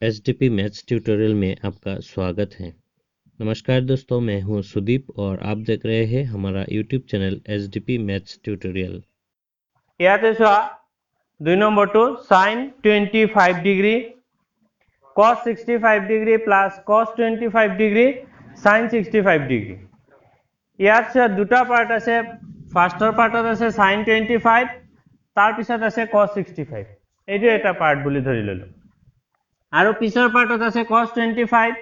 SDP maths tutorial में आपका स्वागत है। नमस्कार दोस्तों, मैं हूं सुदीप और आप देख रहे हैं हमारा YouTube channel SDP maths tutorial. ইয়াতে চোৱা 2 নম্বৰটো sin 25 degree cos 65 degree plus cos 25 degree sin 65 degree. ইয়াত চোৱা দুটা পাৰ্ট আছে। ফাৰ্ষ্টৰ পাৰ্টত আছে sin 25, তাৰ পিছত আছে cos 65। এইটো এটা পাৰ্ট বুলি ধৰি ললো। আৰু পিছৰ পাৰ্টত আছে cos 25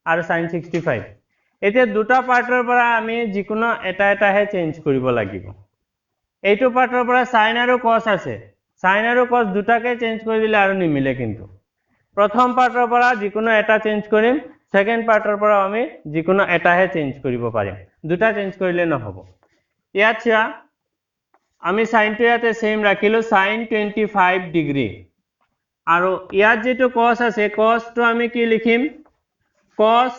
আৰু sin 65। এতিয়া দুটা পাৰ্টৰ পৰা আমি যিকোনো এটা এটাহে চেঞ্জ কৰিব লাগিব। এইটো পাৰ্টৰ পৰা sin আৰু cos আছে। sin আৰু cos দুটাকে চেঞ্জ কৰি দিলে আৰু নিমিলে। কিন্তু প্ৰথম পাৰ্টৰ পৰা যিকোনো এটা চেঞ্জ কৰিম, সেকেন্ড পাৰ্টৰ পৰা আমি যিকোনো এটাহে চেঞ্জ কৰিব পাৰিম, দুটা চেঞ্জ কৰিলে নহব। ইয়াত চোৱা আমি sin টো ইয়াতে সেম ৰাখিলো sin 25 ডিগ্ৰী আৰু ইয়াত যেটো cos আছে, cos টো আমি কি লিখিম, cos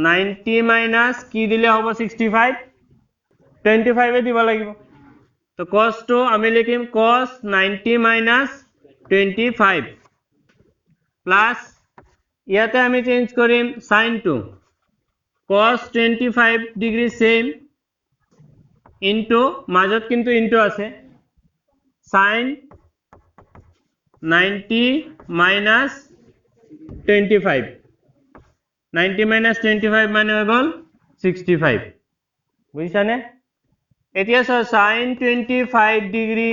90 মাইনাস কি দিলে হ'ব 65, 25 এ দিব লাগিব। তো cos টো আমি লিখিম cos 90 মাইনাস 25 প্লাস ইয়াতে আমি চেঞ্জ কৰিম sin টো cos 25 ডিগ্ৰী সেম ইনটু মাজত কিন্তু ইনটু আছে sin 90 minus 25, 90 minus 25 মানে হৈ গল 65। বুঝিছানে? এতিয়া sin 25 ডিগ্ৰী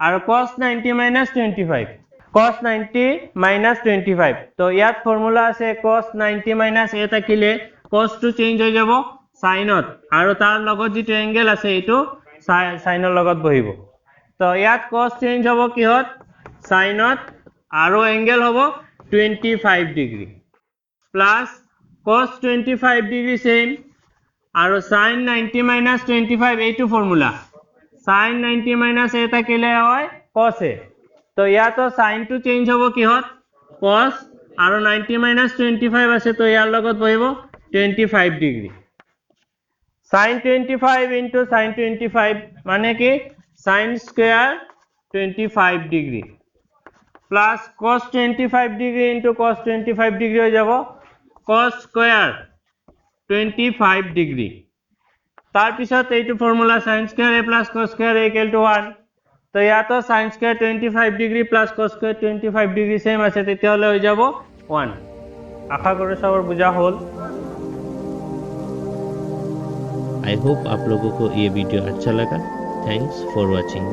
আৰু cos 90 minus 25, cos 90 minus 25। তো ইয়াত ফৰ্মুলা আছে cos 90 minus a থাকিলে cos টো চেঞ্জ হৈ যাব sinত আৰু তাৰ লগত যেটো এংগেল আছে এইটো sinৰ লগত বহিব। তো ইয়াত cos চেঞ্জ হ'ব কিহত, sinত আৰু এংগেল হ'ব 25 degree plus cos 25 degree same আৰু sin 90 minus 25 এইটো ফৰ্মুলা sin 90 minus a থাকিলে হয় cos a। তো ইয়াতো sin টো চেঞ্জ হ'ব কিহত, cos আৰু 90 minus 25 আছে, তো ইয়াৰ লগত বহিব 25 ডিগ্ৰী। sin 25 into sin 25 মানে কি sin square 25 degree plus cos 25 degree into cos 25 degree হৈ যাব cos square 25 ডিগ্ৰী। তাৰ পিছত এইটো formula sin square a plus cos square a equal to 1। তো ইয়াতো sin square 25 degree plus cos square 25 degree same আছে, তেতিয়াহলে হৈ যাব 1। আশা কৰো সবৰ বুঝা হল। आई होप आप लोगों को ये वीडियो अच्छा लगा। Thanks for watching.